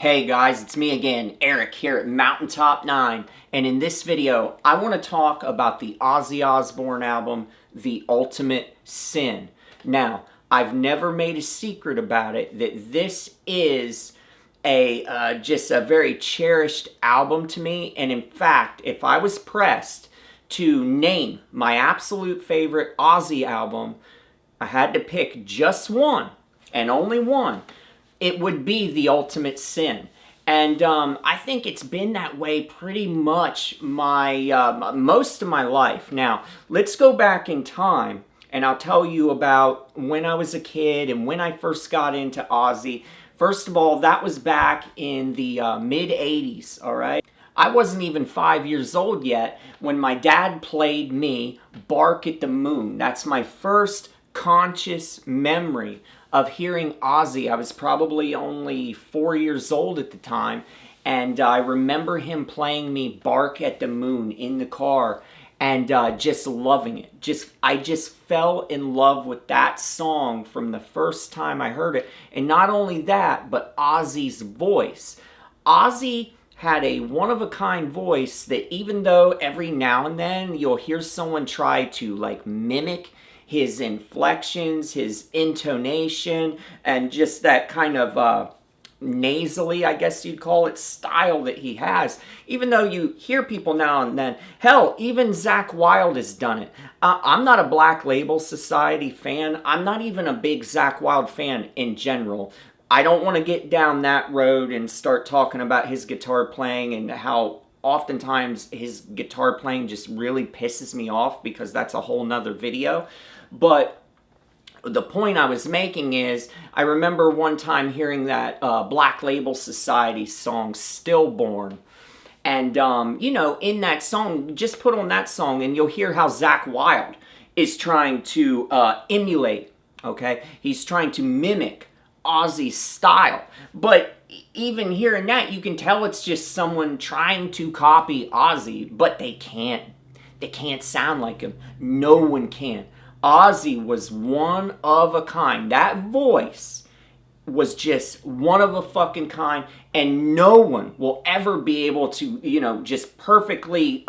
Hey guys, it's me again, Eric here at Mountaintop 9, and in this video, I want to talk about the Ozzy Osbourne album, The Ultimate Sin. Now, I've never made a secret about it that this is just a very cherished album to me, and in fact, if I was pressed to name my absolute favorite Ozzy album, I had to pick just one, and only one. It would be The Ultimate Sin. And I think it's been that way pretty much most of my life. Now, let's go back in time, and I'll tell you about when I was a kid and when I first got into Ozzy. First of all, that was back in the mid-'80s, all right? I wasn't even 5 years old yet when my dad played me Bark at the Moon. That's my first conscious memory of hearing Ozzy. I was probably only 4 years old at the time, and I remember him playing me Bark at the Moon in the car and just loving it. I just fell in love with that song from the first time I heard it. And not only that, but Ozzy's voice. Ozzy had a one-of-a-kind voice that even though every now and then you'll hear someone try to mimic his inflections, his intonation, and just that kind of nasally, I guess you'd call it, style that he has. Even though you hear people now and then, hell, even Zakk Wylde has done it. I'm not a Black Label Society fan. I'm not even a big Zakk Wylde fan in general. I don't want to get down that road and start talking about his guitar playing and how oftentimes his guitar playing just really pisses me off, because that's a whole nother video. But the point I was making is, I remember one time hearing that Black Label Society song, Stillborn. And, in that song, just put on that song and you'll hear how Zakk Wylde is trying to emulate, okay? He's trying to mimic Ozzy's style. But even hearing that, you can tell it's just someone trying to copy Ozzy, but they can't. They can't sound like him. No one can. Ozzy was one of a kind. That voice was just one of a fucking kind, and no one will ever be able to, just perfectly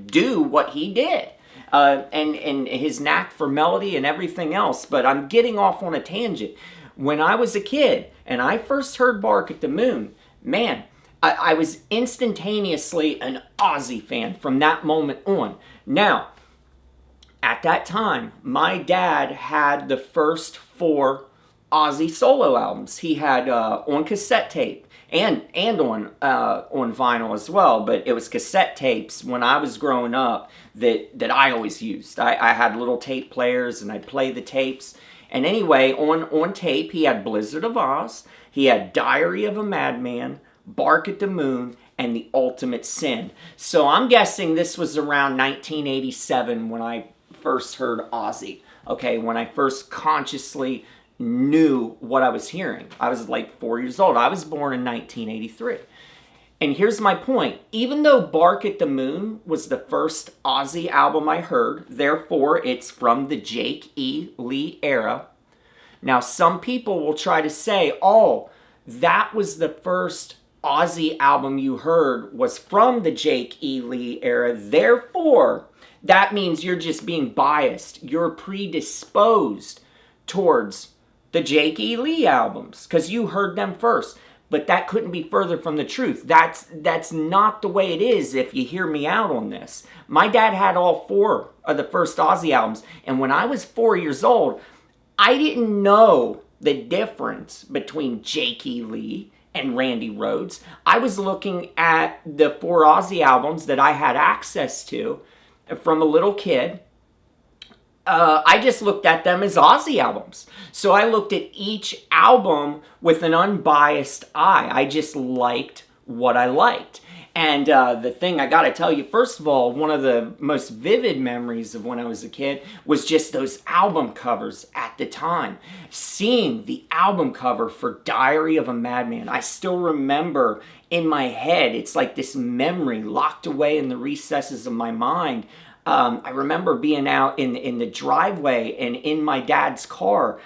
do what he did. And his knack for melody and everything else. But I'm getting off on a tangent. When I was a kid and I first heard Bark at the Moon, man, I was instantaneously an Ozzy fan from that moment on. Now, at that time, my dad had the first 4 Ozzy solo albums. He had on cassette tape and on vinyl as well, but it was cassette tapes when I was growing up that I always used. I had little tape players and I'd play the tapes. And anyway, on tape, he had Blizzard of Oz, he had Diary of a Madman, Bark at the Moon, and The Ultimate Sin. So I'm guessing this was around 1987 when I first heard Ozzy, okay, when I first consciously knew what I was hearing. I was like 4 years old. I was born in 1983. And here's my point. Even though Bark at the Moon was the first Ozzy album I heard, therefore it's from the Jake E. Lee era. Now, some people will try to say, oh, that was the first Ozzy album you heard was from the Jake E. Lee era. Therefore, that means you're just being biased. You're predisposed towards the Jake E. Lee albums because you heard them first. But that couldn't be further from the truth. That's not the way it is if you hear me out on this. My dad had all 4 of the first Ozzy albums. And when I was 4 years old, I didn't know the difference between Jake E. Lee and Randy Rhoads. I was looking at the 4 Ozzy albums that I had access to from a little kid. I just looked at them as Ozzy albums. So I looked at each album with an unbiased eye. I just liked what I liked. And the thing I gotta tell you, first of all, one of the most vivid memories of when I was a kid was just those album covers at the time. Seeing the album cover for Diary of a Madman. I still remember in my head, it's like this memory locked away in the recesses of my mind. I remember being out in the driveway and in my dad's car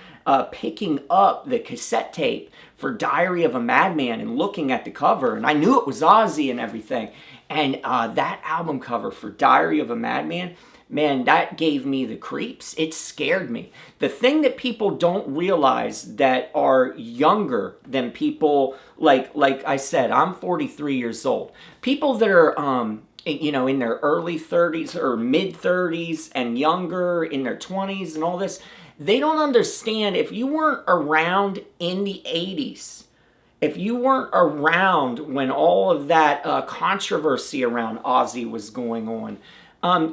picking up the cassette tape for Diary of a Madman and looking at the cover, and I knew it was Ozzy and everything. And that album cover for Diary of a Madman, man, that gave me the creeps. It scared me. The thing that people don't realize that are younger than people, like I said, I'm 43 years old. People that are, in their early 30s or mid 30s and younger, in their 20s and all this, they don't understand. If you weren't around in the 80s, if you weren't around when all of that controversy around Ozzy was going on,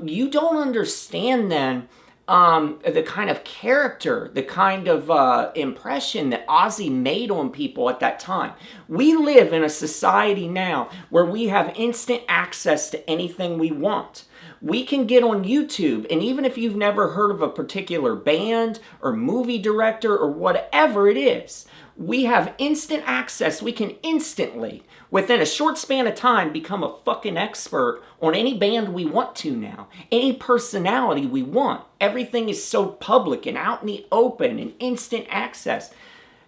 you don't understand then the kind of character, the kind of impression that Ozzy made on people at that time. We live in a society now where we have instant access to anything we want. We can get on YouTube, and even if you've never heard of a particular band or movie director or whatever it is, we have instant access. We can instantly, within a short span of time, become a fucking expert on any band we want to now. Any personality we want. Everything is so public and out in the open and instant access.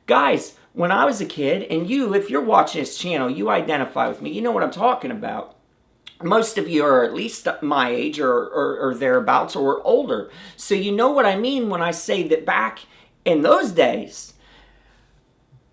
Guys, when I was a kid, and you, if you're watching this channel, you identify with me, you know what I'm talking about. Most of you are at least my age or thereabouts or older. So you know what I mean when I say that back in those days,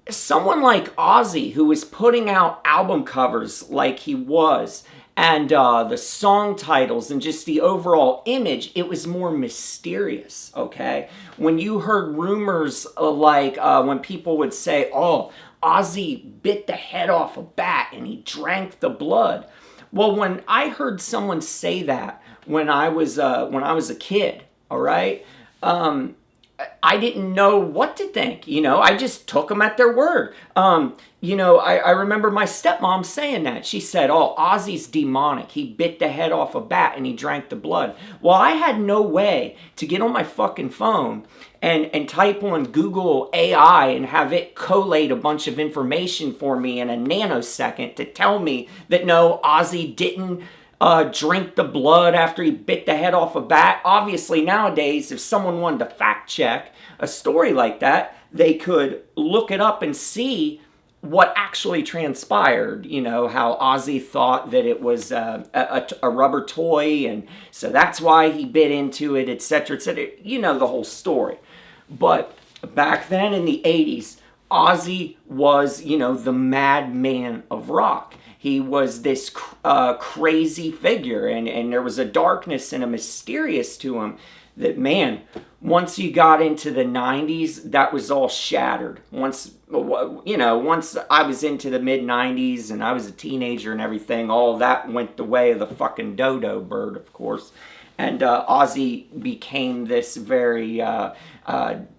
someone like Ozzy, who was putting out album covers like he was, and the song titles and just the overall image, it was more mysterious, okay? When you heard rumors like when people would say, oh, Ozzy bit the head off a bat and he drank the blood. Well, when I heard someone say that when I was a kid, all right, I didn't know what to think. I just took them at their word. I remember my stepmom saying that. She said, oh, Ozzy's demonic. He bit the head off a bat and he drank the blood. Well, I had no way to get on my fucking phone and type on Google AI and have it collate a bunch of information for me in a nanosecond to tell me that no, Ozzy didn't drink the blood after he bit the head off a bat. Obviously, nowadays, if someone wanted to fact check a story like that, they could look it up and see what actually transpired. How Ozzy thought that it was a rubber toy, and so that's why he bit into it, etc., etc. The whole story. But back then in the 80s, Ozzy was, the madman of rock. He was this crazy figure, and there was a darkness and a mysterious to him that, man, once you got into the 90s, that was all shattered. Once I was into the mid-90s and I was a teenager and everything, all that went the way of the fucking dodo bird, of course. And Ozzy became this very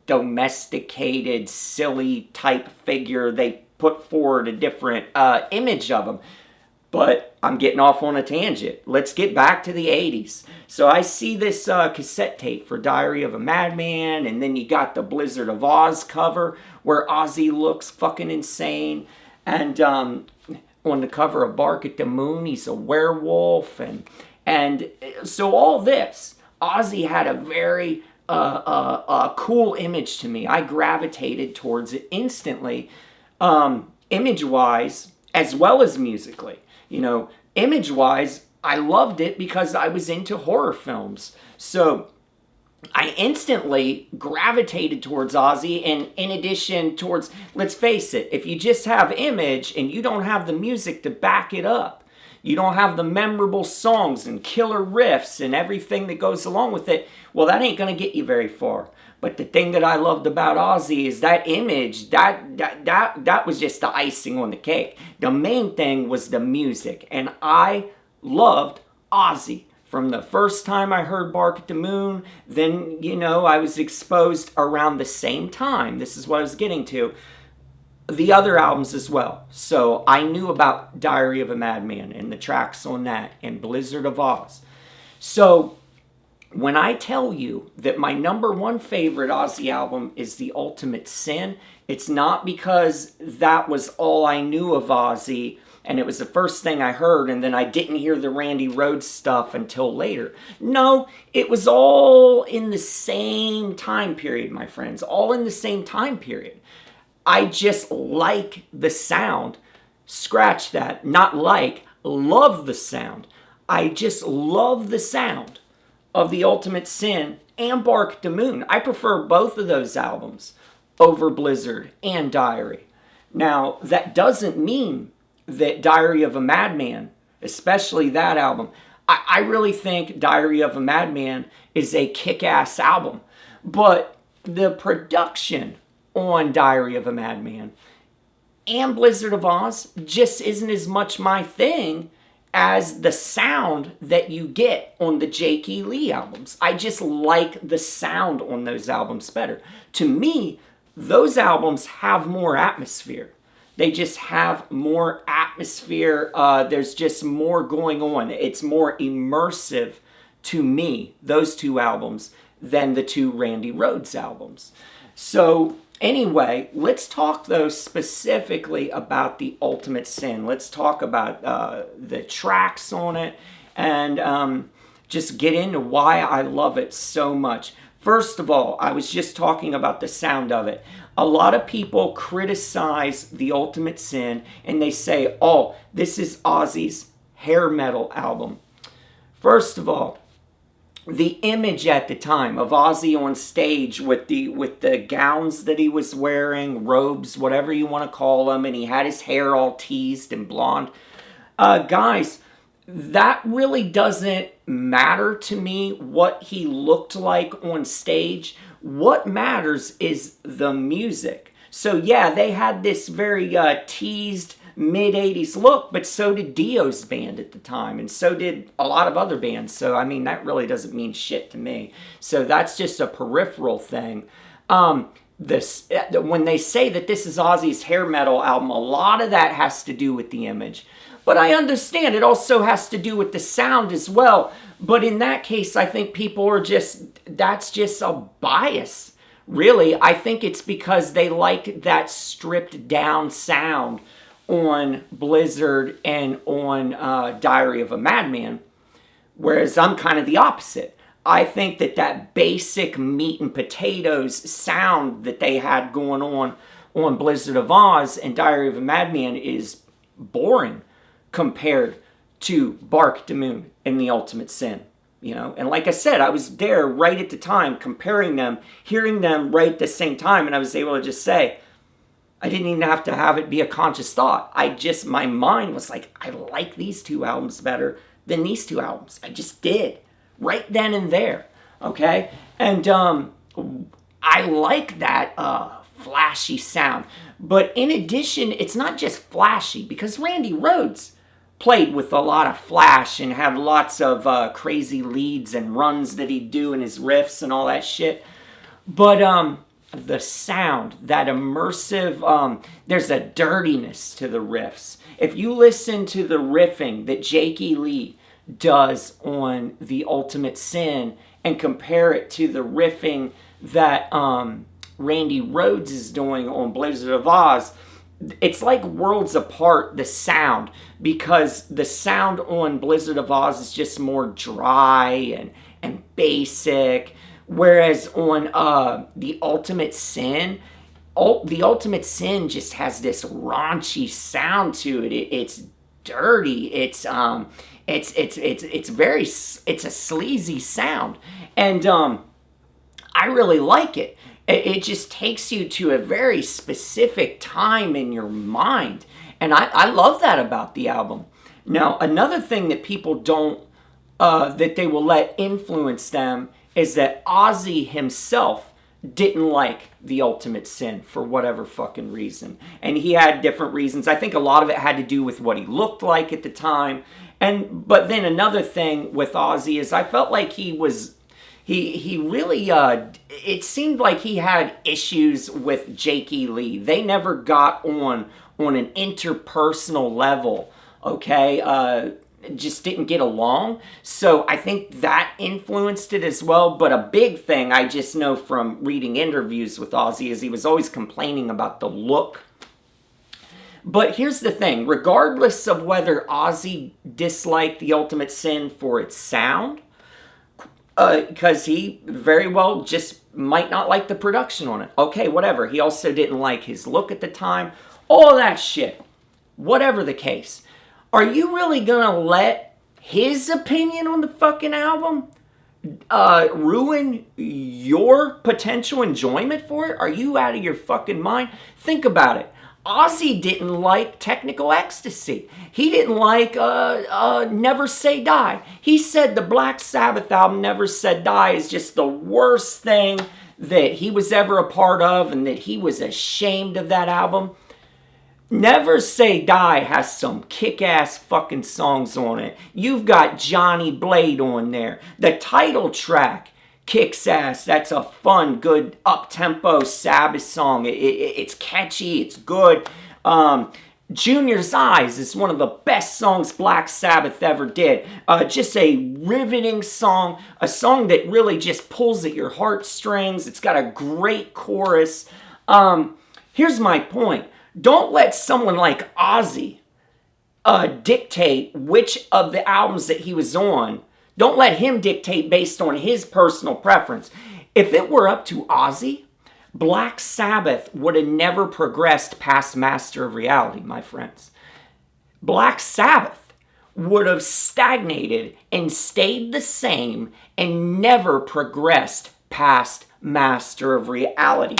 domesticated, silly type figure. They put forward a different image of him. But I'm getting off on a tangent. Let's get back to the 80s. So I see this cassette tape for Diary of a Madman, and then you got the Blizzard of Oz cover where Ozzy looks fucking insane. And on the cover of Bark at the Moon, he's a werewolf. And so all this, Ozzy had a very cool image to me. I gravitated towards it instantly, image-wise as well as musically. Image-wise, I loved it because I was into horror films. So I instantly gravitated towards Ozzy, and in addition towards, let's face it, if you just have image and you don't have the music to back it up, you don't have the memorable songs and killer riffs and everything that goes along with it, well, that ain't going to get you very far. But the thing that I loved about Ozzy is that image, that was just the icing on the cake. The main thing was the music, and I loved Ozzy. From the first time I heard Bark at the Moon, then, I was exposed around the same time. This is what I was getting to. The other albums as well. So I knew about Diary of a Madman and the tracks on that and Blizzard of Oz. So when I tell you that my number one favorite Ozzy album is The Ultimate Sin, it's not because that was all I knew of Ozzy and it was the first thing I heard and then I didn't hear the Randy Rhoads stuff until later. No, it was all in the same time period, my friends. All in the same time period. I just like the sound. Scratch that. Not like, love the sound. I just love the sound of The Ultimate Sin and Bark the Moon. I prefer both of those albums over Blizzard and Diary. Now, that doesn't mean that Diary of a Madman, especially that album, I really think Diary of a Madman is a kick-ass album. But the production on Diary of a Madman and Blizzard of Oz just isn't as much my thing as the sound that you get on the Jake E. Lee albums. I just like the sound on those albums better. To me, those albums have more atmosphere. They just have more atmosphere. There's just more going on. It's more immersive to me, those two albums, than the two Randy Rhoads albums. So anyway, let's talk though specifically about The Ultimate Sin. Let's talk about the tracks on it and just get into why I love it so much. First of all, I was just talking about the sound of it. A lot of people criticize The Ultimate Sin and they say, oh, this is Ozzy's hair metal album. First of all, the image at the time of Ozzy on stage with the gowns that he was wearing, robes, whatever you want to call them, and he had his hair all teased and blonde. Guys, that really doesn't matter to me what he looked like on stage. What matters is the music. So yeah, they had this very teased mid-80s look, but so did Dio's band at the time, and so did a lot of other bands. So, I mean, that really doesn't mean shit to me. So that's just a peripheral thing. When they say that this is Ozzy's hair metal album, a lot of that has to do with the image. But I understand it also has to do with the sound as well. But in that case, I think people are that's just a bias. Really, I think it's because they like that stripped down sound on Blizzard and on Diary of a Madman, whereas I'm kind of the opposite. I think that basic meat and potatoes sound that they had going on Blizzard of Oz and Diary of a Madman is boring compared to Bark the Moon and The Ultimate Sin. You know, and like I said, I was there right at the time comparing them, hearing them right at the same time, and I was able to just say, I didn't even have to have it be a conscious thought. My mind was like, I like these two albums better than these two albums. I just did. Right then and there. Okay? And I like that flashy sound. But in addition, it's not just flashy, because Randy Rhoads played with a lot of flash and had lots of crazy leads and runs that he'd do in his riffs and all that shit. But the sound, that immersive, there's a dirtiness to the riffs. If you listen to the riffing that Jake E. Lee does on The Ultimate Sin and compare it to the riffing that Randy Rhoads is doing on Blizzard of Oz, it's like worlds apart, the sound, because the sound on Blizzard of Oz is just more dry and basic. Whereas on The Ultimate Sin, The Ultimate Sin just has this raunchy sound to it. It's dirty. It's a sleazy sound, and I really like it. It just takes you to a very specific time in your mind, and I love that about the album. Now, another thing that people don't that they will let influence them is that Ozzy himself didn't like The Ultimate Sin for whatever fucking reason. And he had different reasons. I think a lot of it had to do with what he looked like at the time. But then another thing with Ozzy is I felt like he really, it seemed like he had issues with Jake E. Lee. They never got on an interpersonal level, okay? Just didn't get along. So I think that influenced it as well. But a big thing I just know from reading interviews with Ozzy is he was always complaining about the look. But here's the thing. Regardless of whether Ozzy disliked The Ultimate Sin for its sound, because he very well just might not like the production on it. Okay, whatever. He also didn't like his look at the time. All that shit. Whatever the case. Are you really gonna let his opinion on the fucking album ruin your potential enjoyment for it? Are you out of your fucking mind? Think about it. Ozzy didn't like Technical Ecstasy. He didn't like Never Say Die. He said the Black Sabbath album Never Said Die is just the worst thing that he was ever a part of, and that he was ashamed of that album. Never Say Die has some kick-ass fucking songs on it. You've got Johnny Blade on there. The title track kicks ass. That's a fun, good, up-tempo Sabbath song. It's catchy. It's good. Junior's Eyes is one of the best songs Black Sabbath ever did. Just a riveting song. A song that really just pulls at your heartstrings. It's got a great chorus. Here's my point. Don't let someone like Ozzy dictate which of the albums that he was on. Don't let him dictate based on his personal preference. If it were up to Ozzy, Black Sabbath would have never progressed past Master of Reality, my friends. Black Sabbath would have stagnated and stayed the same and never progressed past Master of Reality.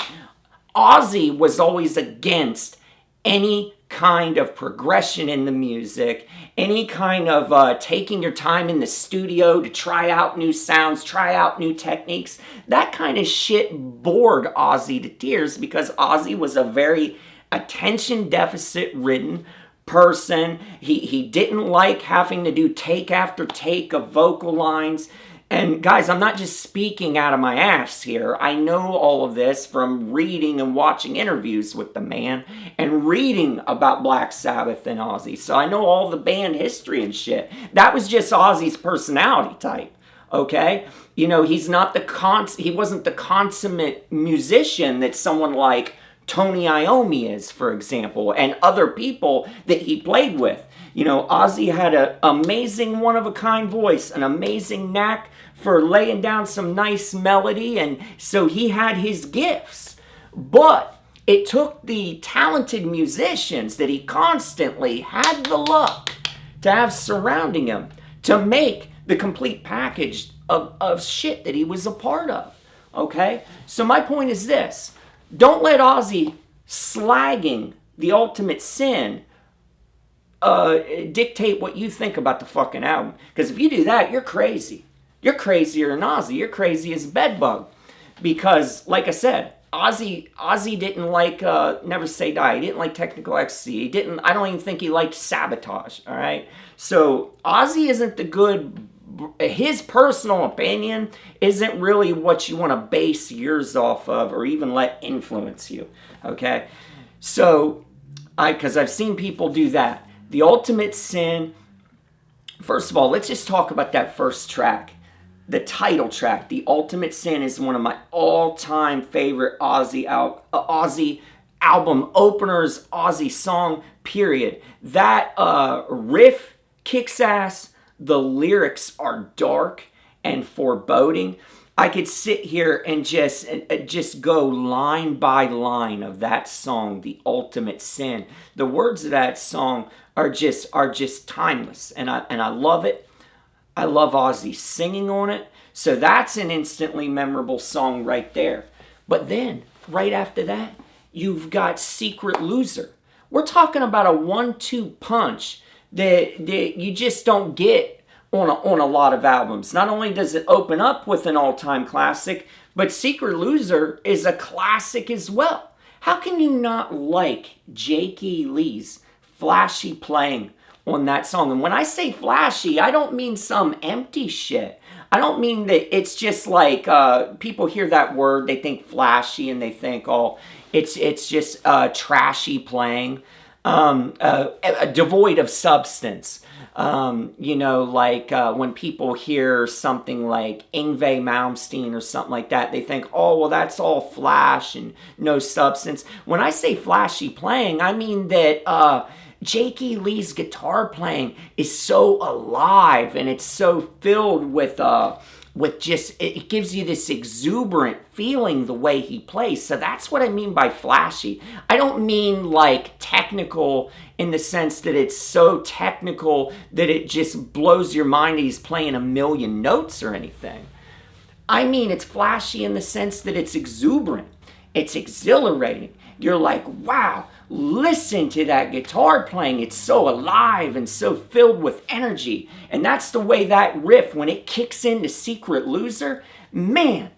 Ozzy was always against any kind of progression in the music, any kind of taking your time in the studio to try out new sounds, try out new techniques. That kind of shit bored Ozzy to tears because Ozzy was a very attention deficit ridden person. He didn't like having to do take after take of vocal lines. And guys, I'm not just speaking out of my ass here. I know all of this from reading and watching interviews with the man and reading about Black Sabbath and Ozzy. So I know all the band history and shit. That was just Ozzy's personality type, okay? You know, he wasn't the consummate musician that someone like Tony Iommi is, for example, and other people that he played with. You know, Ozzy had an amazing one-of-a-kind voice, an amazing knack for laying down some nice melody, and so he had his gifts. But it took the talented musicians that he constantly had the luck to have surrounding him to make the complete package of shit that he was a part of, okay? So my point is this. Don't let Ozzy slagging the Ultimate Sin dictate what you think about the fucking album. Because if you do that, you're crazy. You're crazier than Ozzy. You're crazy as a bedbug. Because, like I said, Ozzy didn't like Never Say Die. He didn't like Technical Ecstasy. I don't even think he liked Sabotage, all right? So, Ozzy isn't the good... His personal opinion isn't really what you want to base yours off of or even let influence you, okay? So, because I've seen people do that. The Ultimate Sin, first of all, let's just talk about that first track. The title track, The Ultimate Sin, is one of my all-time favorite Ozzy album openers, Ozzy song, period. That riff kicks ass. The lyrics are dark and foreboding. I could sit here and just go line by line of that song, The Ultimate Sin. The words of that song are just timeless, and I love it. I love Ozzy singing on it. So that's an instantly memorable song right there. But then, right after that, you've got Secret Loser. We're talking about a 1-2 punch that you just don't get on a lot of albums. Not only does it open up with an all-time classic, but Secret Loser is a classic as well. How can you not like Jake E. Lee's flashy playing on that song? And when I say flashy, I don't mean some empty shit. I don't mean that it's just like people hear that word, they think flashy, and they think, oh, it's just trashy playing, devoid of substance. You know, like when people hear something like Yngwie Malmsteen or something like that, they think, oh, well, that's all flash and no substance. When I say flashy playing, I mean that Jake E. Lee's guitar playing is so alive and it's so filled with with just, it gives you this exuberant feeling the way he plays. So that's what I mean by flashy. I don't mean like technical in the sense that it's so technical that it just blows your mind that he's playing a million notes or anything. I mean it's flashy in the sense that it's exuberant. It's exhilarating. You're like, wow, listen to that guitar playing. It's so alive and so filled with energy. And that's the way that riff, when it kicks into Secret Loser, man,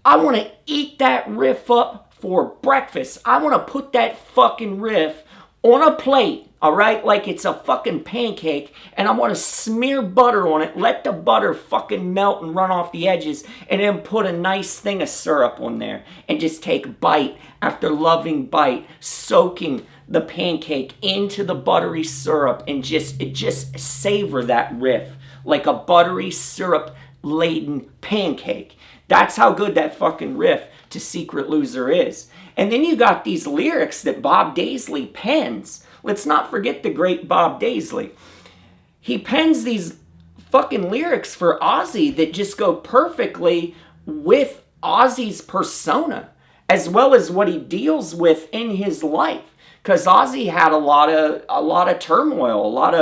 I want to eat that riff up for breakfast. I want to put that fucking riff on a plate, all right, like it's a fucking pancake, and I want to smear butter on it, let the butter fucking melt and run off the edges, and then put a nice thing of syrup on there, and just take bite after loving bite, soaking the pancake into the buttery syrup, and just savor that riff like a buttery syrup laden pancake. That's how good that fucking riff to Secret Loser is. And then you got these lyrics that Bob Daisley pens. Let's not forget the great Bob Daisley. He pens these fucking lyrics for Ozzy that just go perfectly with Ozzy's persona, as well as what he deals with in his life. Because Ozzy had a lot of turmoil, a lot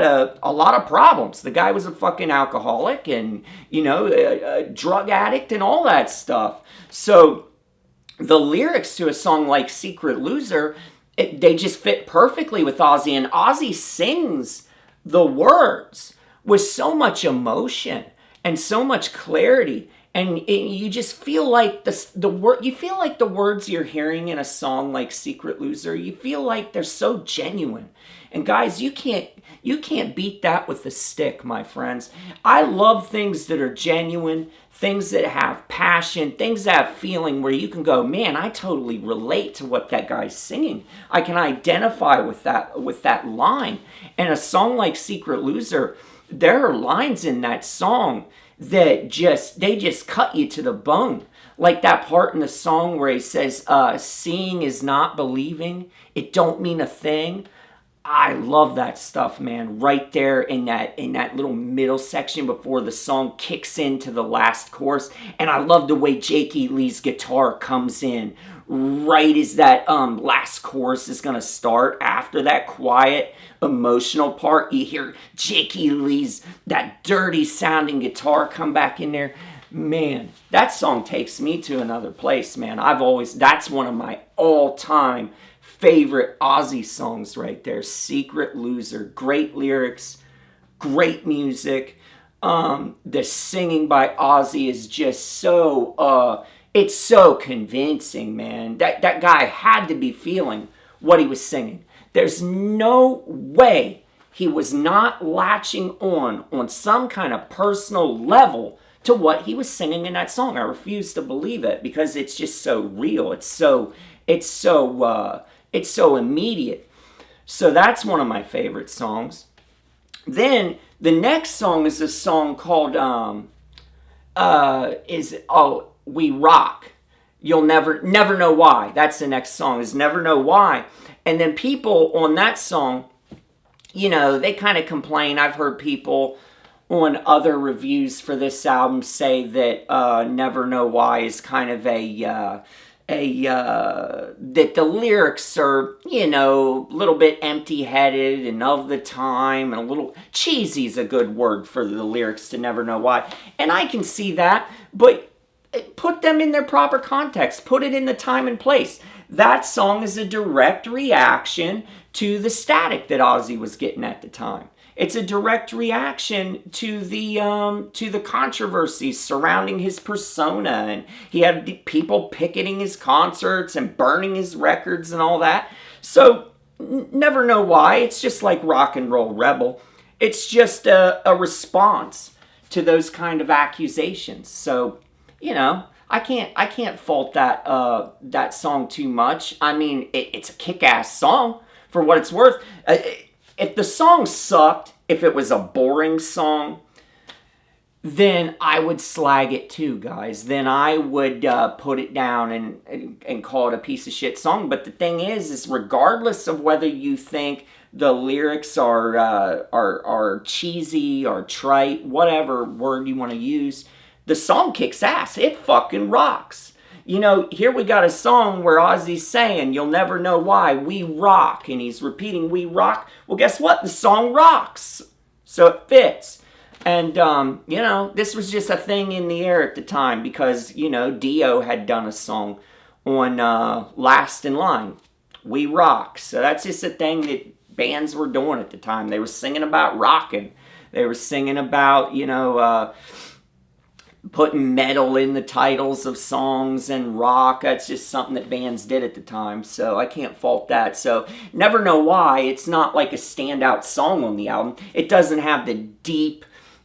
of problems. The guy was a fucking alcoholic and, a drug addict and all that stuff. So the lyrics to a song like Secret Loser, they just fit perfectly with Ozzy. And Ozzy sings the words with so much emotion and so much clarity. And you just feel like you feel like the words you're hearing in a song like Secret Loser, you feel like they're so genuine. And guys, you can't beat that with a stick, my friends. I love things that are genuine, things that have passion, things that have feeling where you can go, man, I totally relate to what that guy's singing. I can identify with that line. And a song like Secret Loser, there are lines in that song that just cut you to the bone. Like that part in the song where he says, seeing is not believing. It don't mean a thing. I love that stuff, man. Right there in that little middle section before the song kicks into the last chorus. And I love the way Jake E. Lee's guitar comes in right as that last chorus is going to start. After that quiet, emotional part, you hear Jake E. Lee's, that dirty sounding guitar come back in there. Man, that song takes me to another place, man. That's one of my all-time favorite Ozzy songs right there. Secret Loser. Great lyrics, great music. The singing by Ozzy is just so, it's so convincing, man. That guy had to be feeling what he was singing. There's no way he was not latching on some kind of personal level to what he was singing in that song. I refuse to believe it because it's just so real. It's so immediate. So that's one of my favorite songs. Then the next song is a song called We Rock. You'll never know why. That's the next song, is Never Know Why. And then people on that song, they kind of complain. I've heard people on other reviews for this album say that Never Know Why is kind of that the lyrics are, a little bit empty-headed and of the time, and a little cheesy is a good word for the lyrics to Never Know Why. And I can see that, but put them in their proper context. Put it in the time and place. That song is a direct reaction to the static that Ozzy was getting at the time. It's a direct reaction to the controversies surrounding his persona, and he had people picketing his concerts and burning his records and all that. So, Never Know Why. It's just like Rock and Roll Rebel. It's just a response to those kind of accusations. So, I can't fault that song too much. I mean, it's a kick-ass song for what it's worth. If the song sucked, if it was a boring song, then I would slag it too, guys. Then I would put it down and call it a piece of shit song. But the thing is regardless of whether you think the lyrics are cheesy or trite, whatever word you want to use, the song kicks ass. It fucking rocks. You know, here we got a song where Ozzy's saying, "You'll never know why, we rock." And he's repeating, "We rock." Well, guess what? The song rocks. So it fits. And, you know, this was just a thing in the air at the time because, you know, Dio had done a song on Last in Line, "We rock." So that's just a thing that bands were doing at the time. They were singing about rocking. They were singing about, you know, putting metal in the titles of songs and rock. That's just something that bands did at the time, so I can't fault that. So Never Know Why, it's not like a standout song on the album. It doesn't have the deep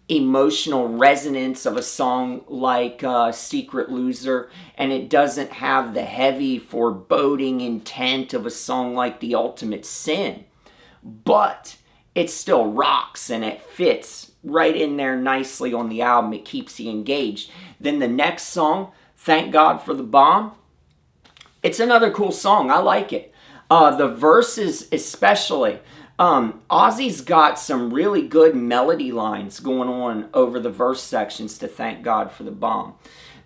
emotional resonance of a song like Secret Loser, and it doesn't have the heavy foreboding intent of a song like The Ultimate Sin, but it still rocks and it fits right in there nicely on the album. It keeps you engaged. Then the next song, Thank God for the Bomb, it's another cool song. I like it. The verses especially. Ozzy's got some really good melody lines going on over the verse sections to Thank God for the Bomb.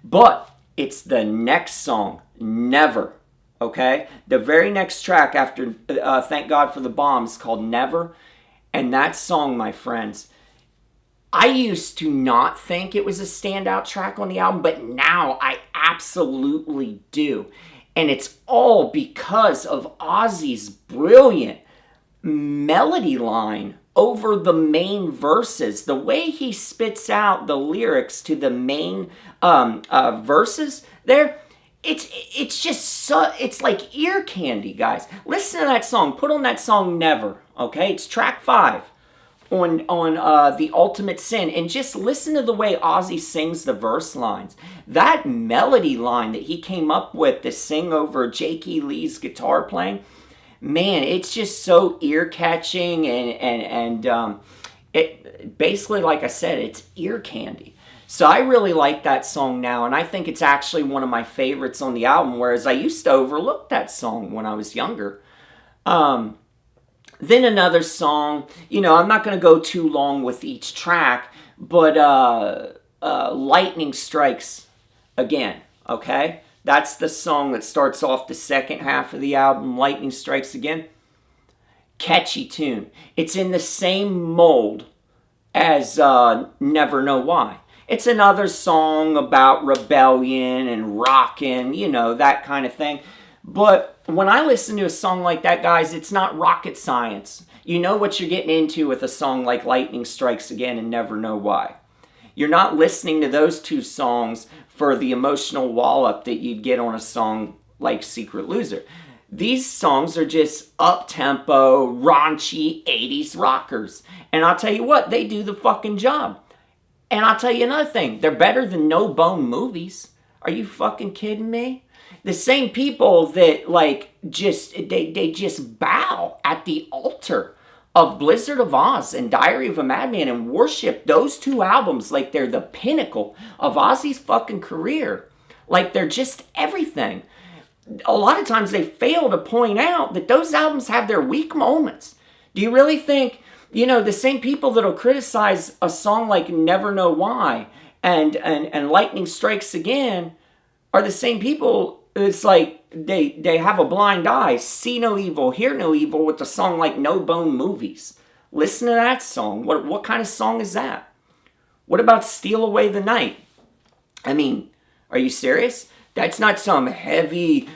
But it's the next song, Never. Okay? The very next track after Thank God for the Bomb is called Never. And that song, my friends, I used to not think it was a standout track on the album, but now I absolutely do. And it's all because of Ozzy's brilliant melody line over the main verses. The way he spits out the lyrics to the main verses there, it's just so, it's like ear candy, guys. Listen to that song. Put on that song Never, okay? It's track 5 on The Ultimate Sin, and just listen to the way Ozzy sings the verse lines. That melody line that he came up with to sing over Jake E. Lee's guitar playing, man, it's just so ear-catching, and it basically, like I said, it's ear candy. So I really like that song now, and I think it's actually one of my favorites on the album, whereas I used to overlook that song when I was younger. Then another song, you know, I'm not going to go too long with each track, but Lightning Strikes Again, okay? That's the song that starts off the second half of the album, Lightning Strikes Again. Catchy tune. It's in the same mold as Never Know Why. It's another song about rebellion and rockin', you know, that kind of thing. But when I listen to a song like that, guys, it's not rocket science. You know what you're getting into with a song like Lightning Strikes Again and Never Know Why. You're not listening to those two songs for the emotional wallop that you'd get on a song like Secret Loser. These songs are just up-tempo, raunchy 80s rockers. And I'll tell you what, they do the fucking job. And I'll tell you another thing, they're better than No Bone Movies. Are you fucking kidding me? The same people that, like, they just bow at the altar of Blizzard of Oz and Diary of a Madman and worship those two albums like they're the pinnacle of Ozzy's fucking career. Like they're just everything. A lot of times they fail to point out that those albums have their weak moments. Do you really think, you know, the same people that'll criticize a song like Never Know Why and Lightning Strikes Again are the same people. It's like they have a blind eye, see no evil, hear no evil with a song like No Bone Movies. Listen to that song. What kind of song is that? What about Steal Away the Night? I mean, are you serious? That's not some heavy,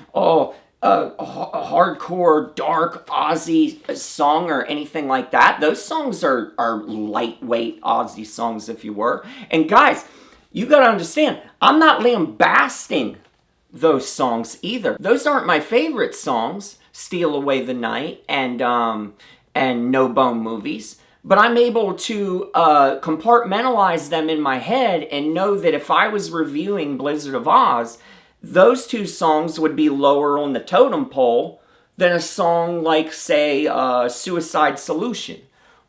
hardcore, dark Ozzy song or anything like that. Those songs are lightweight Ozzy songs, if you were. And guys, you got to understand, I'm not lambasting those songs either. Those aren't my favorite songs, Steal Away the Night and No Bone Movies, but I'm able to compartmentalize them in my head and know that if I was reviewing Blizzard of Oz, those two songs would be lower on the totem pole than a song like, say, Suicide Solution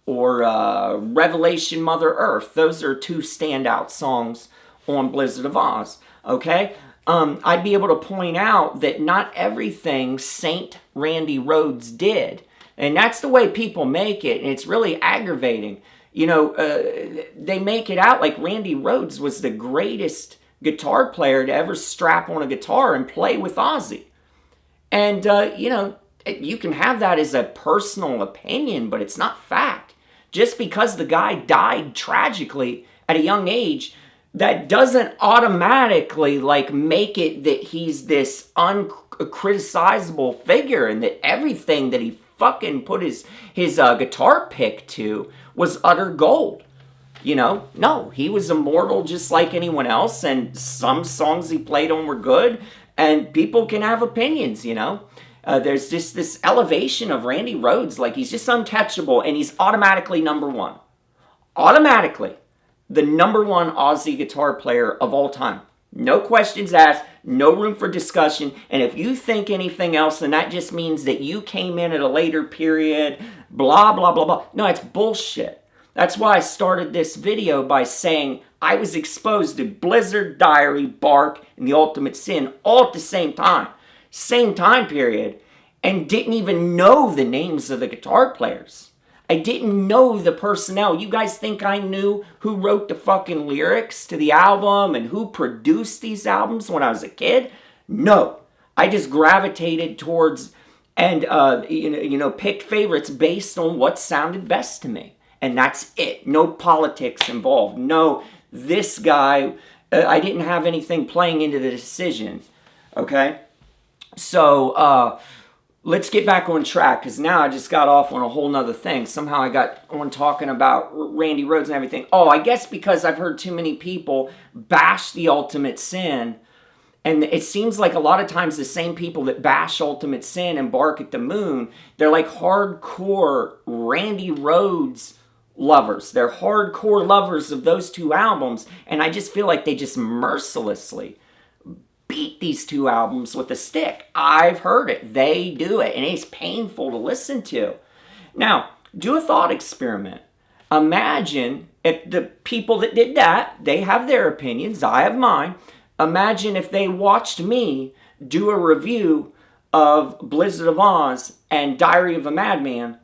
or Revelation Mother Earth. Those are two standout songs on Blizzard of Oz, okay? I'd be able to point out that not everything Saint Randy Rhoads did And that's the way people make it, and it's really aggravating. You know, they make it out like Randy Rhoads was the greatest guitar player to ever strap on a guitar and play with Ozzy. And, you know, you can have that as a personal opinion, but it's not fact. Just because the guy died tragically at a young age, that doesn't automatically, like, make it that he's this uncriticizable figure and that everything that he fucking put his guitar pick to was utter gold. You know, no, he was immortal just like anyone else, and some songs he played on were good, and people can have opinions, you know. There's just this elevation of Randy Rhoads, like he's just untouchable, and he's automatically number one. Automatically, the number one Ozzy guitar player of all time. No questions asked, no room for discussion, and if you think anything else, then that just means that you came in at a later period, blah, blah, blah, blah. No, it's bullshit. That's why I started this video by saying I was exposed to Blizzard, Diary, Bark, and The Ultimate Sin all at the same time. Same time period, and didn't even know the names of the guitar players. I didn't know the personnel. You guys think I knew who wrote the fucking lyrics to the album and who produced these albums when I was a kid? No. I just gravitated towards and picked favorites based on what sounded best to me. And that's it. No politics involved. No, this guy, I didn't have anything playing into the decision. Okay? So, let's get back on track, because now I just got off on a whole nother thing. Somehow I got on talking about Randy Rhoads and everything. Oh, I guess because I've heard too many people bash The Ultimate Sin, and it seems like a lot of times the same people that bash Ultimate Sin and Bark at the Moon, they're like hardcore Randy Rhoads lovers. They're hardcore lovers of those two albums, and I just feel like they just mercilessly beat these two albums with a stick. I've heard it. They do it, and it's painful to listen to. Now, do a thought experiment. Imagine if the people that did that, they have their opinions, I have mine. Imagine if they watched me do a review of Blizzard of Oz and Diary of a Madman,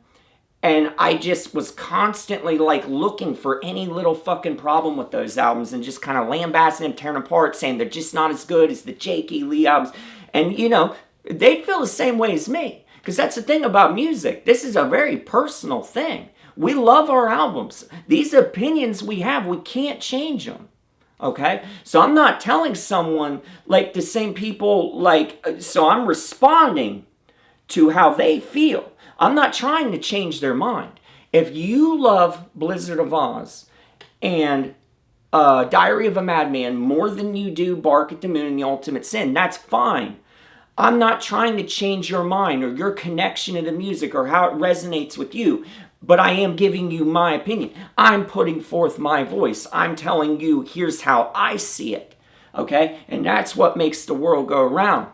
and I just was constantly like looking for any little fucking problem with those albums and just kind of lambasting them, tearing them apart, saying they're just not as good as the Jake E. Lee albums. And, you know, they'd feel the same way as me. Because that's the thing about music. This is a very personal thing. We love our albums. These opinions we have, we can't change them. Okay? So I'm not telling someone, like the same people, like, so I'm responding to how they feel. I'm not trying to change their mind. If you love Blizzard of Oz and Diary of a Madman more than you do Bark at the Moon and The Ultimate Sin, that's fine. I'm not trying to change your mind or your connection to the music or how it resonates with you, but I am giving you my opinion. I'm putting forth my voice. I'm telling you, here's how I see it. Okay? And that's what makes the world go around,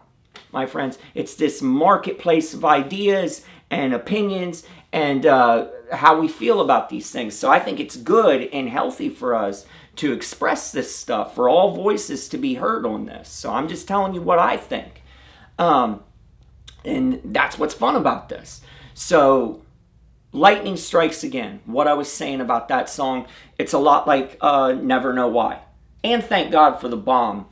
my friends. It's this marketplace of ideas and opinions and how we feel about these things. So I think it's good and healthy for us to express this stuff, for all voices to be heard on this. So I'm just telling you what I think. And that's what's fun about this. So Lightning Strikes Again. What I was saying about that song, it's a lot like Never Know Why. And Thank God for the Bomb.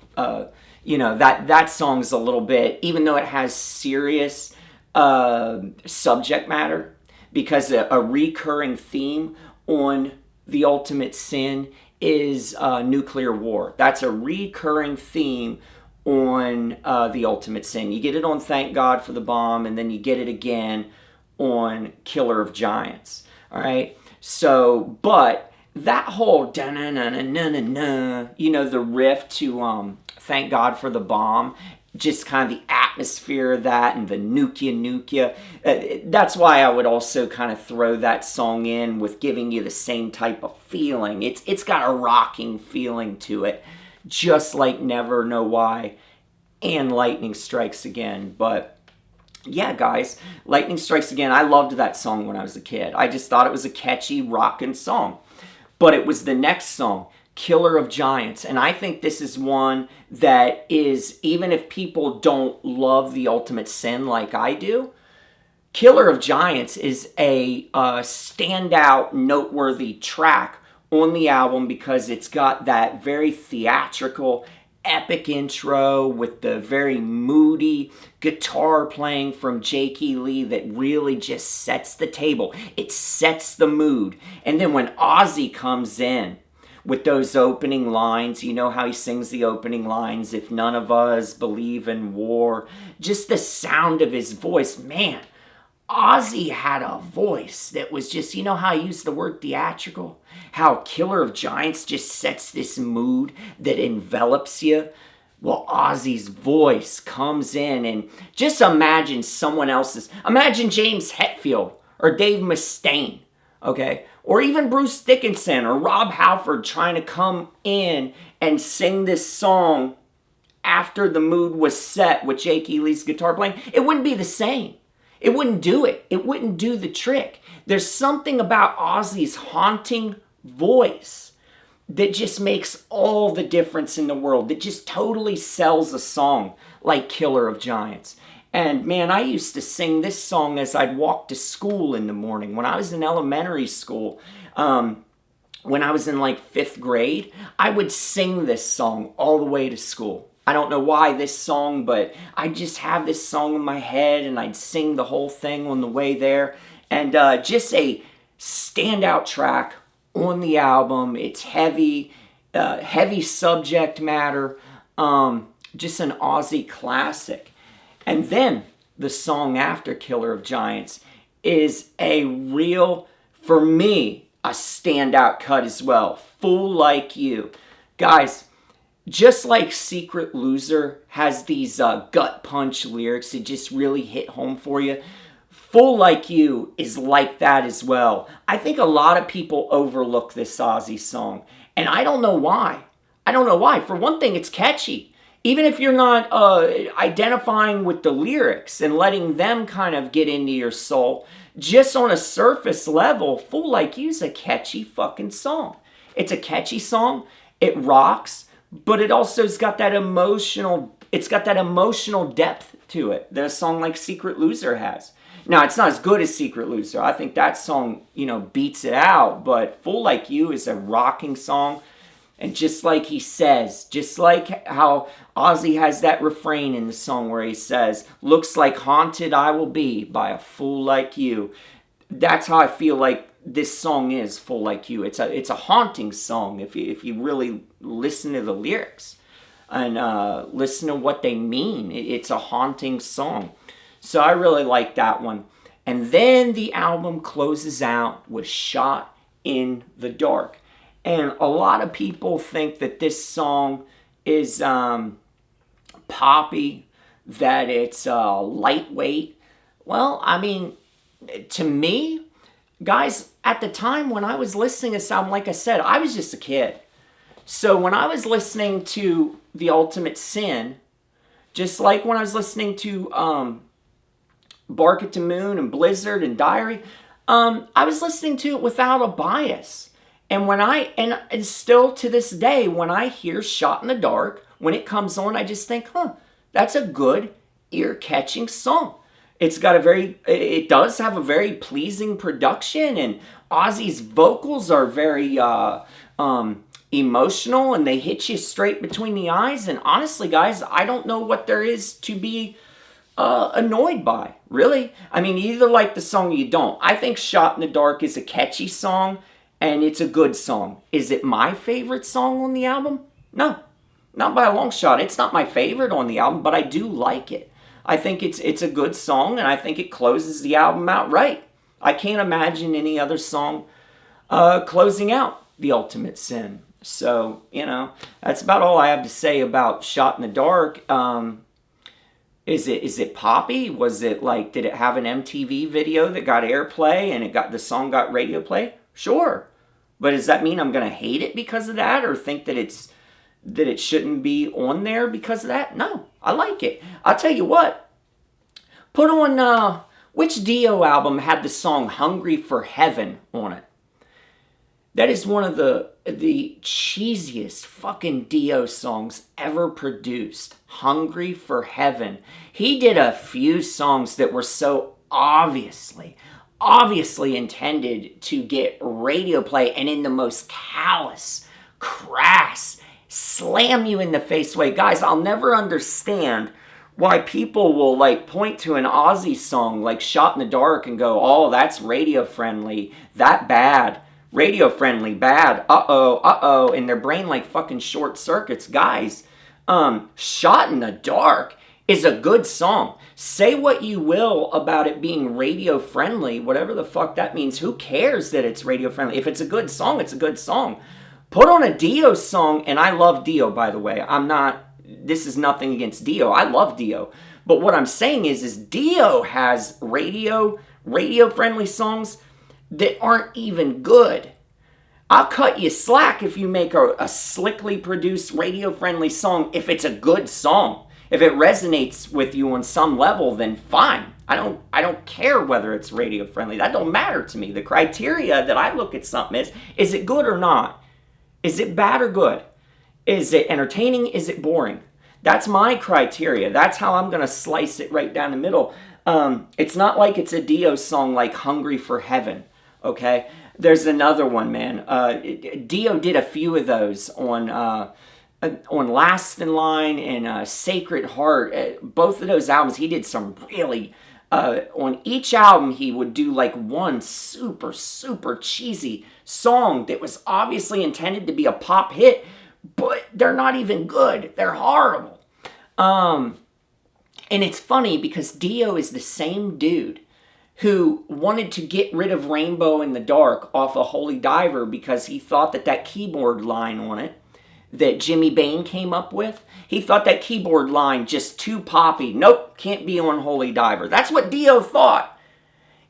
You know, that song's a little bit, even though it has serious subject matter, because a recurring theme on The Ultimate Sin is nuclear war. That's a recurring theme on The Ultimate Sin. You get it on Thank God for the Bomb, and then you get it again on Killer of Giants. All right? So, but that whole da-na-na-na-na-na, you know, the riff to Thank God for the Bomb, just kind of the atmosphere of that and the nukia. That's why I would also kind of throw that song in with giving you the same type of feeling. It's got a rocking feeling to it, just like Never Know Why and Lightning Strikes Again. But yeah, guys, Lightning Strikes Again, I loved that song when I was a kid. I just thought it was a catchy, rockin' song. But it was the next song, Killer of Giants. And I think this is one that is, even if people don't love The Ultimate Sin like I do, Killer of Giants is a standout, noteworthy track on the album because it's got that very theatrical, epic intro with the very moody guitar playing from Jake E. Lee that really just sets the table. It sets the mood. And then when Ozzy comes in with those opening lines, you know how he sings the opening lines, if none of us believe in war, just the sound of his voice, man. Ozzy had a voice that was just, you know how I use the word theatrical? How Killer of Giants just sets this mood that envelops you? Well, Ozzy's voice comes in and just imagine someone else's. Imagine James Hetfield or Dave Mustaine, okay? Or even Bruce Dickinson or Rob Halford trying to come in and sing this song after the mood was set with Jake E. Lee's guitar playing. It wouldn't be the same. It wouldn't do it. It wouldn't do the trick. There's something about Ozzy's haunting voice that just makes all the difference in the world, that just totally sells a song like Killer of Giants. And man, I used to sing this song as I'd walk to school in the morning. When I was in elementary school, when I was in like 5th grade, I would sing this song all the way to school. I don't know why this song, but I just have this song in my head and I'd sing the whole thing on the way there. And just a standout track on the album. It's heavy, heavy subject matter, just an Ozzy classic. And then the song after Killer of Giants is a real, for me, a standout cut as well. Fool Like You. Guys, just like Secret Loser has these gut punch lyrics that just really hit home for you, Fool Like You is like that as well. I think a lot of people overlook this Ozzy song, and I don't know why. I don't know why. For one thing, it's catchy. Even if you're not identifying with the lyrics and letting them kind of get into your soul, just on a surface level, Fool Like You is a catchy fucking song. It's a catchy song. It rocks. But it also's got that emotional, it's got that emotional depth to it that a song like Secret Loser has. Now, it's not as good as Secret Loser. I think that song, beats it out. But Fool Like You is a rocking song. And just like he says, just like how Ozzy has that refrain in the song where he says, looks like haunted I will be by a fool like you. That's how I feel like this song is, Fool Like You. It's a haunting song if you really listen to the lyrics and listen to what they mean. It's a haunting song. So I really like that one. And then the album closes out with Shot in the Dark. And a lot of people think that this song is poppy, that it's lightweight. Well, I mean, to me, guys, at the time when I was listening to this album, like I said, I was just a kid. So when I was listening to The Ultimate Sin, just like when I was listening to Bark at the Moon and Blizzard and Diary, I was listening to it without a bias. And and still to this day, when I hear Shot in the Dark, when it comes on, I just think, that's a good ear-catching song. It does have a very pleasing production, and Ozzy's vocals are very emotional, and they hit you straight between the eyes. And honestly, guys, I don't know what there is to be annoyed by, really. I mean, you either like the song or you don't. I think Shot in the Dark is a catchy song, and it's a good song. Is it my favorite song on the album? No, not by a long shot. It's not my favorite on the album, but I do like it. I think it's a good song, and I think it closes the album out right. I can't imagine any other song closing out The Ultimate Sin. So, that's about all I have to say about Shot in the Dark. Is it poppy? Was it like, did it have an MTV video that got airplay and the song got radio play? Sure. But does that mean I'm going to hate it because of that, or think that it shouldn't be on there because of that? No, I like it. I'll tell you what. Put on, which Dio album had the song Hungry for Heaven on it? That is one of the cheesiest fucking Dio songs ever produced. Hungry for Heaven. He did a few songs that were so obviously intended to get radio play, and in the most callous, crass, slam you in the face way. Guys, I'll never understand why people will like point to an Ozzy song like Shot in the Dark and go, oh, that's radio friendly, that bad, radio friendly, bad, uh-oh, and their brain like fucking short circuits. Guys, Shot in the Dark is a good song. Say what you will about it being radio friendly, whatever the fuck that means. Who cares that it's radio friendly? If it's a good song, it's a good song. Put on a Dio song, and I love Dio, by the way. This is nothing against Dio. I love Dio. But what I'm saying is Dio has radio friendly songs that aren't even good. I'll cut you slack if you make a slickly produced radio friendly song if it's a good song. If it resonates with you on some level, then fine. I don't care whether it's radio friendly. That don't matter to me. The criteria that I look at something is it good or not? Is it bad or good? Is it entertaining? Is it boring? That's my criteria. That's how I'm going to slice it right down the middle. It's not like it's a Dio song like Hungry for Heaven, okay? There's another one, man. Dio did a few of those on Last in Line and Sacred Heart. Both of those albums, he did some really... on each album, he would do like one super, super cheesy song that was obviously intended to be a pop hit, but they're not even good. They're horrible. And it's funny because Dio is the same dude who wanted to get rid of Rainbow in the Dark off of Holy Diver because he thought that keyboard line on it that Jimmy Bain came up with, he thought that keyboard line just too poppy. Nope, can't be on Holy Diver. That's what Dio thought.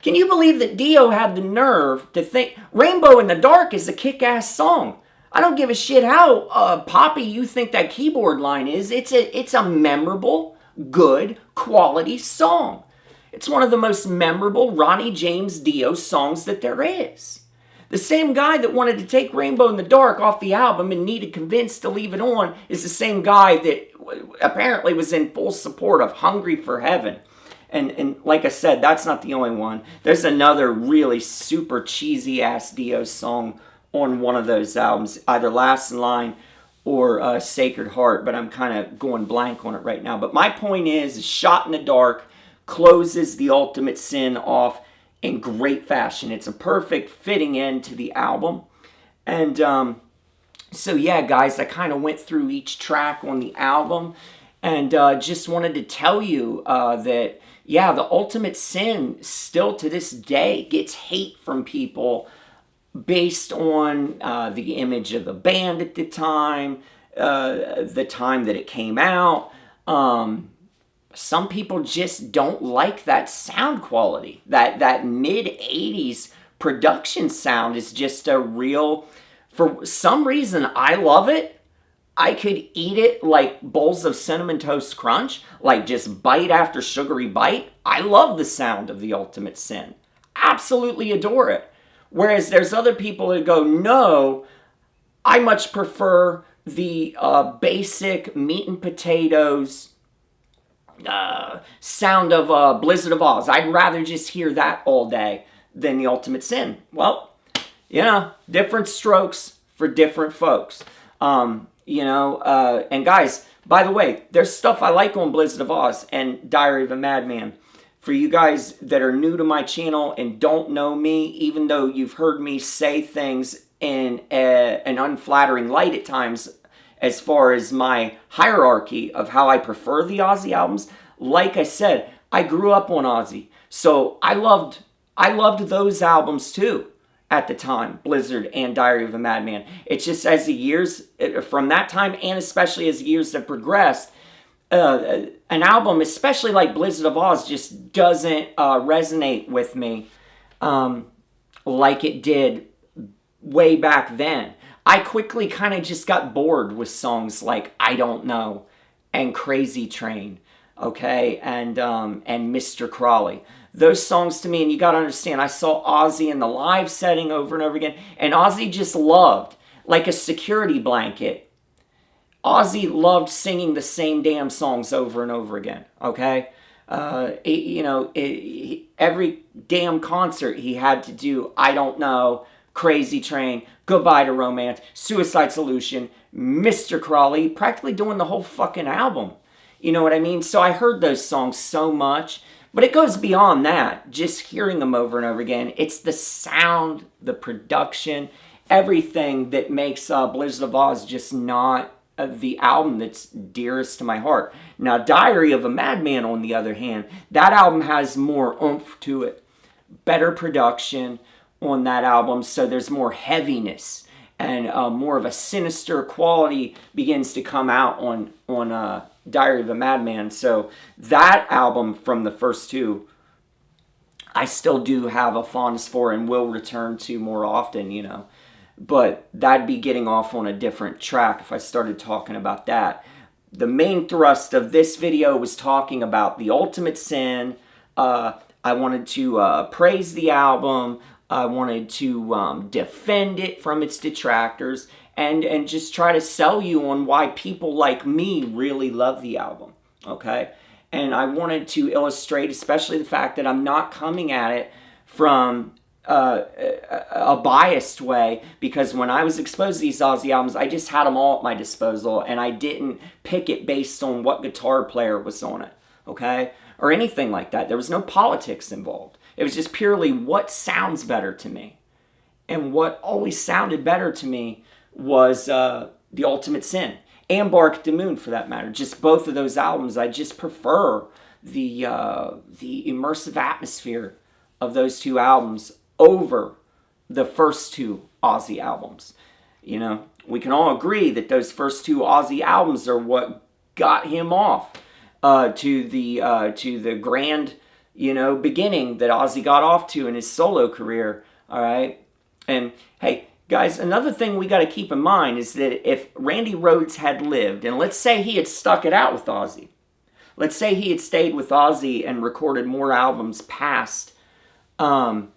Can you believe that Dio had the nerve to think Rainbow in the Dark is a kick-ass song? I don't give a shit how poppy you think that keyboard line is. It's a memorable, good, quality song. It's one of the most memorable Ronnie James Dio songs that there is. The same guy that wanted to take Rainbow in the Dark off the album and needed convinced to leave it on is the same guy that apparently was in full support of Hungry for Heaven. And like I said, that's not the only one. There's another really super cheesy-ass Dio song on one of those albums, either Last in Line or Sacred Heart, but I'm kind of going blank on it right now. But my point is Shot in the Dark closes The Ultimate Sin off in great fashion. It's a perfect fitting end to the album. And so yeah, guys, I kind of went through each track on the album and just wanted to tell you that, yeah, The Ultimate Sin still to this day gets hate from people based on the image of the band at the time that it came out. Some people just don't like that sound quality. That mid-'80s production sound is just a real... For some reason, I love it. I could eat it like bowls of Cinnamon Toast Crunch, like just bite after sugary bite. I love the sound of The Ultimate Sin. Absolutely adore it. Whereas there's other people that go, no, I much prefer the basic meat and potatoes sound of Blizzard of Oz. I'd rather just hear that all day than The Ultimate Sin. Well, you know, different strokes for different folks. And guys, by the way, there's stuff I like on Blizzard of Oz and Diary of a Madman. For you guys that are new to my channel and don't know me, even though you've heard me say things in an unflattering light at times as far as my hierarchy of how I prefer the Ozzy albums, like I said, I grew up on Ozzy. So I loved those albums too at the time, Blizzard and Diary of a Madman. It's just as the years, from that time and especially as the years have progressed, an album, especially like Blizzard of Oz, just doesn't resonate with me like it did way back then. I quickly kind of just got bored with songs like I Don't Know and Crazy Train, okay, and Mr. Crawley. Those songs to me, and you got to understand, I saw Ozzy in the live setting over and over again, and Ozzy just loved, like a security blanket, Ozzy loved singing the same damn songs over and over again, okay? every damn concert he had to do I Don't Know, Crazy Train, Goodbye to Romance, Suicide Solution, Mr. Crawley, practically doing the whole fucking album. You know what I mean? So I heard those songs so much, but it goes beyond that. Just hearing them over and over again, it's the sound, the production, everything that makes Blizzard of Oz just not the album that's dearest to my heart. Now, Diary of a Madman, on the other hand, that album has more oomph to it, better production on that album, so there's more heaviness and more of a sinister quality begins to come out on Diary of a Madman. So that album from the first two, I still do have a fondness for and will return to more often, you know. But that'd be getting off on a different track if I started talking about that. The main thrust of this video was talking about The Ultimate Sin. I wanted to praise the album. I wanted to defend it from its detractors and just try to sell you on why people like me really love the album, okay? And I wanted to illustrate especially the fact that I'm not coming at it from a biased way, because when I was exposed to these Ozzy albums, I just had them all at my disposal, and I didn't pick it based on what guitar player was on it, okay? Or anything like that. There was no politics involved. It was just purely what sounds better to me. And what always sounded better to me was The Ultimate Sin, and Bark at the Moon for that matter. Just both of those albums, I just prefer the immersive atmosphere of those two albums over the first two Ozzy albums. You know, we can all agree that those first two Ozzy albums are what got him off to the grand, you know, beginning that Ozzy got off to in his solo career. All right, and hey, guys, another thing we got to keep in mind is that if Randy Rhoads had lived, and let's say he had stuck it out with Ozzy, let's say he had stayed with Ozzy and recorded more albums past Diary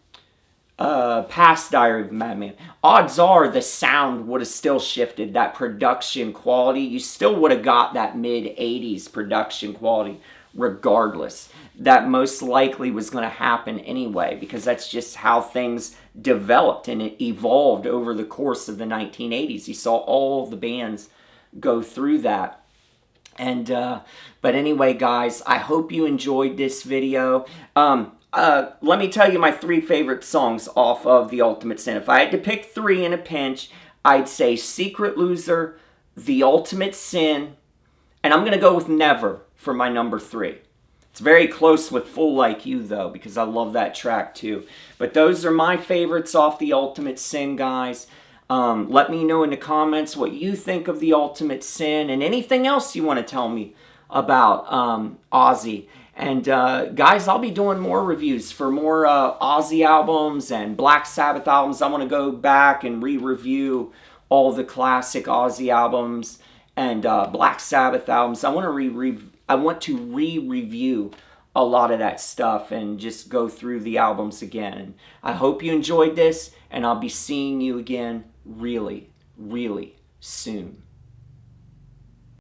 of a Madman, odds are the sound would have still shifted. That production quality, you still would have got that mid-80s production quality regardless. That most likely was going to happen anyway, because that's just how things developed and it evolved over the course of the 1980s. You saw all the bands go through that. And but anyway, guys, I hope you enjoyed this video. Let me tell you my three favorite songs off of The Ultimate Sin. If I had to pick three in a pinch, I'd say Secret Loser, The Ultimate Sin, and I'm going to go with Never for my number three. It's very close with Full Like You, though, because I love that track, too. But those are my favorites off The Ultimate Sin, guys. Let me know in the comments what you think of The Ultimate Sin and anything else you want to tell me about Ozzy. And guys, I'll be doing more reviews for more Ozzy albums and Black Sabbath albums. I want to go back and re-review all the classic Ozzy albums and Black Sabbath albums. I want to re-review a lot of that stuff and just go through the albums again. And I hope you enjoyed this, and I'll be seeing you again really, really soon.